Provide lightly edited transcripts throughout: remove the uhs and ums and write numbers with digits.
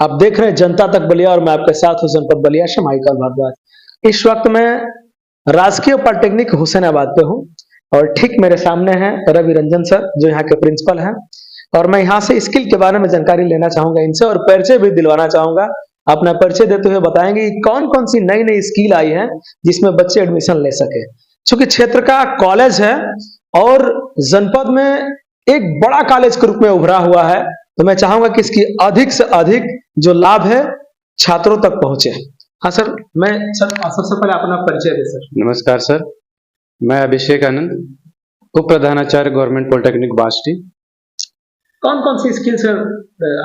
आप देख रहे हैं जनता तक बलिया और मैं आपके साथ हूं जनपद बलिया से माइकल भारद्वाज। इस वक्त मैं राजकीय पॉलिटेक्निक हुसैनाबाद पे हूं और ठीक मेरे सामने हैं रवि रंजन सर जो यहाँ के प्रिंसिपल हैं और मैं यहाँ से स्किल के बारे में जानकारी लेना चाहूंगा इनसे और परिचय भी दिलवाना चाहूंगा। अपना परिचय देते हुए बताएंगे कि कौन कौन सी नई नई स्किल आई है जिसमें बच्चे एडमिशन ले सके। चूंकि क्षेत्र का कॉलेज है और जनपद में एक बड़ा कॉलेज के रूप में उभरा हुआ है, तो मैं चाहूंगा कि इसकी अधिक से अधिक जो लाभ है छात्रों तक पहुंचे। हाँ सर, मैं सर सबसे पहले अपना परिचय दे सर। नमस्कार सर, मैं अभिषेक आनंद, उप प्रधानाचार्य गवर्नमेंट पॉलिटेक्निक बास्टी। कौन कौन सी स्किल सर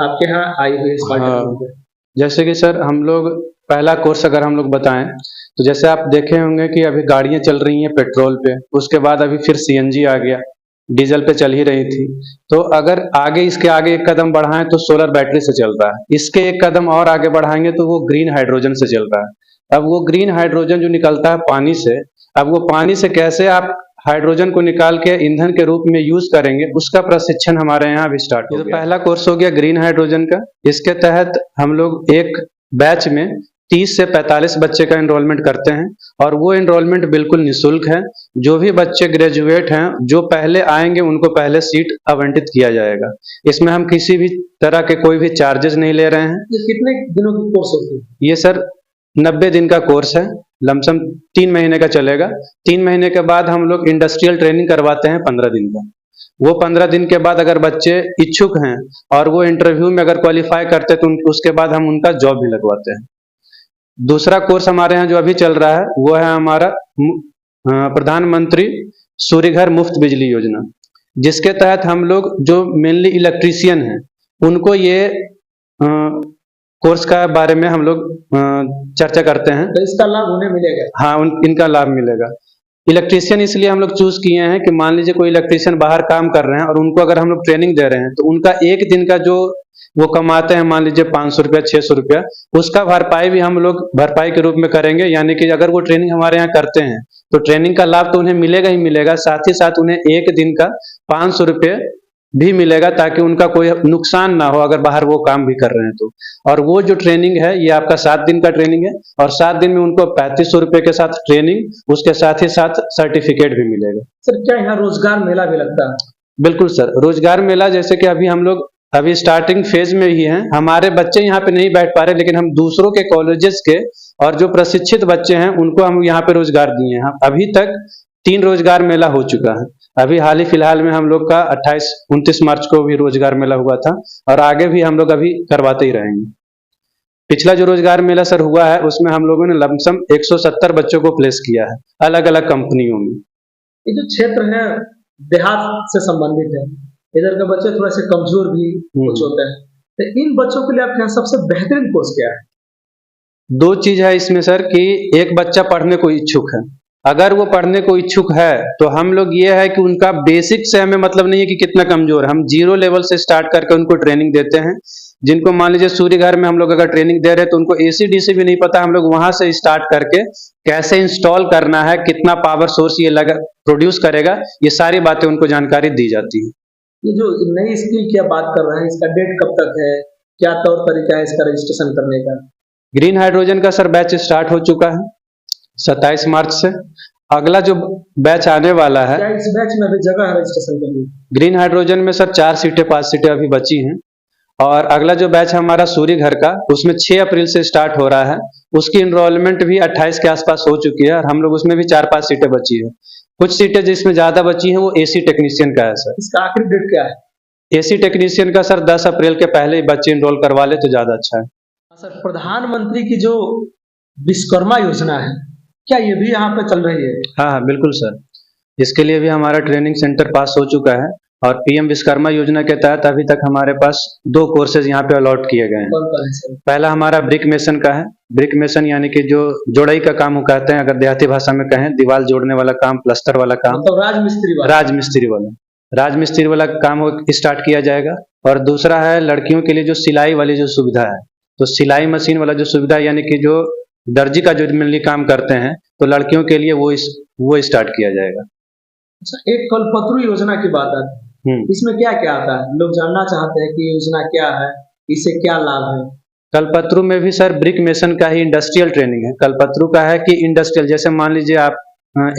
आपके यहाँ आई हुई है इस पॉलिटेक्निक में? जैसे कि सर हम लोग पहला कोर्स अगर हम लोग बताएं तो जैसे आप देखे होंगे कि अभी गाड़ियां चल रही हैं पेट्रोल पे, उसके बाद अभी फिर सीएनजी आ गया, डीजल पे चल ही रही थी। तो अगर आगे इसके आगे एक कदम बढ़ाएं तो सोलर बैटरी से चल रहा है, इसके एक कदम और आगे बढ़ाएंगे तो वो ग्रीन हाइड्रोजन से चल रहा है। अब वो ग्रीन हाइड्रोजन जो निकलता है पानी से, अब वो पानी से कैसे आप हाइड्रोजन को निकाल के ईंधन के रूप में यूज करेंगे, उसका प्रशिक्षण हमारे यहाँ अभी स्टार्ट हो गया। पहला कोर्स हो गया ग्रीन हाइड्रोजन का। इसके तहत हम लोग एक बैच में 30 से 45 बच्चे का एनरोलमेंट करते हैं और वो एनरोलमेंट बिल्कुल निःशुल्क है। जो भी बच्चे ग्रेजुएट हैं जो पहले आएंगे उनको पहले सीट आवंटित किया जाएगा। इसमें हम किसी भी तरह के कोई भी चार्जेस नहीं ले रहे हैं। ये कितने दिनों की कोर्स होती है? ये सर 90 दिन का कोर्स है, लमसम 3 महीने का चलेगा। 3 महीने के बाद हम लोग इंडस्ट्रियल ट्रेनिंग करवाते हैं 15 दिन का। वो 15 दिन के बाद अगर बच्चे इच्छुक हैं और वो इंटरव्यू में अगर क्वालिफाई करते हैं तो उसके बाद हम उनका जॉब भी लगवाते हैं। दूसरा कोर्स हमारे यहाँ जो अभी चल रहा है वो है हमारा प्रधानमंत्री सूर्य घर मुफ्त बिजली योजना, जिसके तहत हम लोग जो मेनली इलेक्ट्रीशियन हैं उनको ये कोर्स का बारे में हम लोग चर्चा करते हैं। तो इसका लाभ उन्हें मिलेगा? हाँ, इनका लाभ मिलेगा। इलेक्ट्रीशियन इसलिए हम लोग चूज किए हैं कि मान लीजिए कोई इलेक्ट्रीशियन बाहर काम कर रहे हैं और उनको अगर हम लोग ट्रेनिंग दे रहे हैं तो उनका एक दिन का जो वो कमाते हैं मान लीजिए 500 रुपया 600 रुपया, उसका भरपाई भी हम लोग भरपाई के रूप में करेंगे। यानी कि अगर वो ट्रेनिंग हमारे यहाँ करते हैं तो ट्रेनिंग का लाभ तो उन्हें मिलेगा ही मिलेगा, साथ ही साथ उन्हें एक दिन का 500 रुपये भी मिलेगा ताकि उनका कोई नुकसान ना हो अगर बाहर वो काम भी कर रहे हैं तो। और वो जो ट्रेनिंग है ये आपका 7 दिन का ट्रेनिंग है और 7 दिन में उनको 3500 रुपये के साथ ट्रेनिंग, उसके साथ ही साथ सर्टिफिकेट भी मिलेगा। सर क्या यहाँ रोजगार मेला भी लगता है? बिल्कुल सर, रोजगार मेला जैसे कि अभी हम लोग अभी स्टार्टिंग फेज में ही हैं। हमारे बच्चे यहाँ पे नहीं बैठ पा रहे, लेकिन हम दूसरों के कॉलेजेस के और जो प्रशिक्षित बच्चे हैं उनको हम यहाँ पे रोजगार दिए हैं। अभी तक 3 रोजगार मेला हो चुका है। अभी हाल ही फिलहाल में हम लोग का 28-29 मार्च को भी रोजगार मेला हुआ था और आगे भी हम लोग अभी करवाते ही रहेंगे। पिछला जो रोजगार मेला सर हुआ है उसमें हम लोगों ने लमसम 170 बच्चों को प्लेस किया है अलग अलग कंपनियों में। ये जो क्षेत्र है देहात से संबंधित है, इधर के बच्चे थोड़ा से कमजोर भी कुछ होते हैं, तो इन बच्चों के लिए आपके यहाँ सबसे बेहतरीन कोर्स क्या है? 2 चीज है इसमें सर कि एक बच्चा पढ़ने को इच्छुक है। अगर वो पढ़ने को इच्छुक है तो हम लोग ये है कि उनका बेसिक से हमें मतलब नहीं है कि कितना कमजोर है, हम 0 लेवल से स्टार्ट करके उनको ट्रेनिंग देते हैं। जिनको मान लीजिए सूर्य घर में हम लोग अगर ट्रेनिंग दे रहे हैं तो उनको एसी डीसी भी नहीं पता, हम लोग वहां से स्टार्ट करके कैसे इंस्टॉल करना है, कितना पावर सोर्स ये लगा प्रोड्यूस करेगा, ये सारी बातें उनको जानकारी दी जाती है। ये जो नई स्किल की आप बात कर रहे हैं इसका डेट कब तक है, क्या तौर तरीका है इसका रजिस्ट्रेशन करने का? ग्रीन हाइड्रोजन का सर बैच स्टार्ट हो चुका है 27 मार्च से। अगला जो बैच आने वाला है, क्या इस बैच में अभी जगह है रजिस्ट्रेशन करने की? ग्रीन हाइड्रोजन में सर 4 सीटें 5 सीटें अभी बची हैं और अगला जो बैच है हमारा सूर्य घर का उसमें 6 अप्रैल से स्टार्ट हो रहा है। उसकी इनरोलमेंट भी 28 के आसपास हो चुकी है और हम लोग उसमें भी 4-5 सीटें बची है। कुछ सीटें जिसमें ज्यादा बची हैं वो एसी टेक्नीशियन का है सर। इसका आखिरी डेट क्या है? एसी टेक्नीशियन का सर 10 अप्रैल के पहले ही बच्चे इनरोल करवा ले तो ज्यादा अच्छा है। सर प्रधानमंत्री की जो विश्वकर्मा योजना है क्या ये भी यहाँ पे चल रही है? हाँ बिल्कुल सर, इसके लिए भी हमारा ट्रेनिंग सेंटर पास हो चुका है और पीएम विश्वकर्मा योजना के तहत अभी तक हमारे पास 2 कोर्सेज यहाँ पे अलॉट किए गए हैं। पहला हमारा ब्रिक मेसन का है। ब्रिक मेसन यानी कि जो जोड़ाई का काम कहते हैं, अगर देहाती भाषा में कहें दीवार जोड़ने वाला काम, प्लस्तर वाला काम, तो राजमिस्त्री वाला काम स्टार्ट किया जाएगा। और दूसरा है लड़कियों के लिए जो सिलाई वाली जो सुविधा है, तो सिलाई मशीन वाला जो सुविधा यानी कि जो दर्जी का जो मेनली काम करते हैं तो लड़कियों के लिए वो स्टार्ट किया जाएगा। अच्छा, एक कल्पतरु योजना की बात आती है, इसमें क्या क्या आता है? लोग जानना चाहते हैं कि योजना क्या है, इससे क्या लाभ है? कल्पतरू में भी सर ब्रिक मेसन का ही इंडस्ट्रियल ट्रेनिंग है। कल्पतरू का है कि इंडस्ट्रियल, जैसे मान लीजिए आप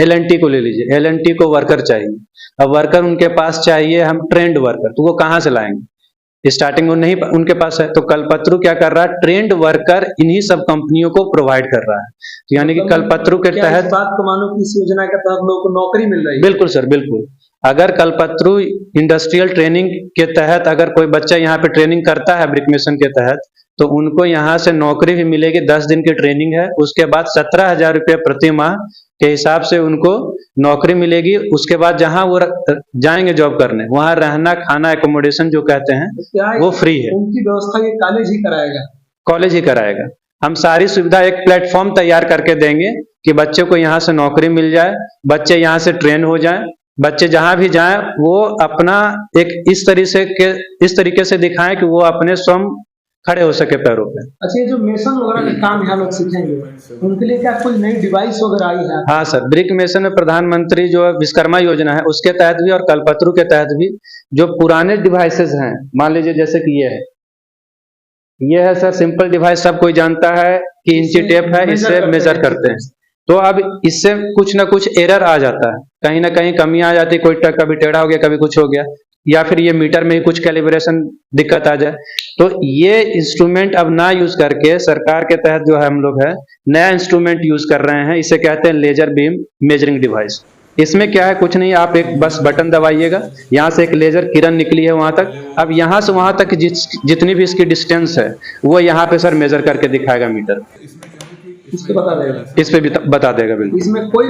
L&T को ले लीजिए, L&T को वर्कर चाहिए। अब वर्कर उनके पास चाहिए हम ट्रेंड वर्कर, तो वो कहाँ से लाएंगे? स्टार्टिंग में नहीं उनके पास है, तो कल्पतरू क्या कर रहा है, ट्रेंड वर्कर इन्हीं सब कंपनियों को प्रोवाइड कर रहा है। तो यानी कि कल्पतरू के क्या इस तहत बात को मानो कि इस योजना के तहत लोगों को नौकरी मिल रही है? बिल्कुल सर, बिल्कुल। अगर कल्पतरू इंडस्ट्रियल ट्रेनिंग के तहत अगर कोई बच्चा यहाँ पे ट्रेनिंग करता है ब्रिक मेसन के तहत, तो उनको यहाँ से नौकरी भी मिलेगी। 10 दिन की ट्रेनिंग है, उसके बाद 17,000 रुपये प्रति माह के हिसाब से उनको नौकरी मिलेगी। उसके बाद जहाँ वो जाएंगे जॉब करने, वहाँ रहना, खाना, एकोमोडेशन जो कहते हैं वो फ्री है। उनकी व्यवस्था ये कॉलेज ही कराएगा? कॉलेज ही कराएगा। हम सारी सुविधा एक प्लेटफॉर्म तैयार करके देंगे कि बच्चे को यहाँ से नौकरी मिल जाए, बच्चे यहाँ से ट्रेन हो जाए, बच्चे जहाँ भी जाएं वो अपना एक इस तरीके से दिखाएं कि वो अपने स्वयं खड़े हो सके पैरों पे। अच्छा, ये जो मेसन वगैरह का काम यहाँ लोग सीखेंगे, उनके लिए क्या कोई नई डिवाइस वगैरह आई है? हाँ सर, ब्रिक मेसन में प्रधानमंत्री जो विश्वकर्मा योजना है उसके तहत भी और कल्पतरू के तहत भी जो पुराने डिवाइसेस हैं, मान लीजिए जैसे कि ये है सर सिंपल डिवाइस, सब कोई जानता है कि इंची टेप है, इससे मेजर करते हैं। तो अब इससे कुछ ना कुछ एरर आ जाता है, कहीं ना कहीं कमी आ जाती है, कोई कभी टेढ़ा हो गया, कभी कुछ हो गया, या फिर ये मीटर में ही कुछ कैलिब्रेशन दिक्कत आ जाए। तो ये इंस्ट्रूमेंट अब ना यूज करके सरकार के तहत जो है हम लोग है नया इंस्ट्रूमेंट यूज कर रहे हैं, इसे कहते हैं लेजर बीम मेजरिंग डिवाइस। इसमें क्या है, कुछ नहीं, आप एक बस बटन दबाइएगा, यहाँ से एक लेजर किरण निकली है वहां तक, अब यहाँ से वहां तक जितनी भी इसकी डिस्टेंस है वो यहाँ पे सर मेजर करके दिखाएगा मीटर, इस पे बता देगा? इस पे भी बता देगा बिल्कुल। इसमें कोई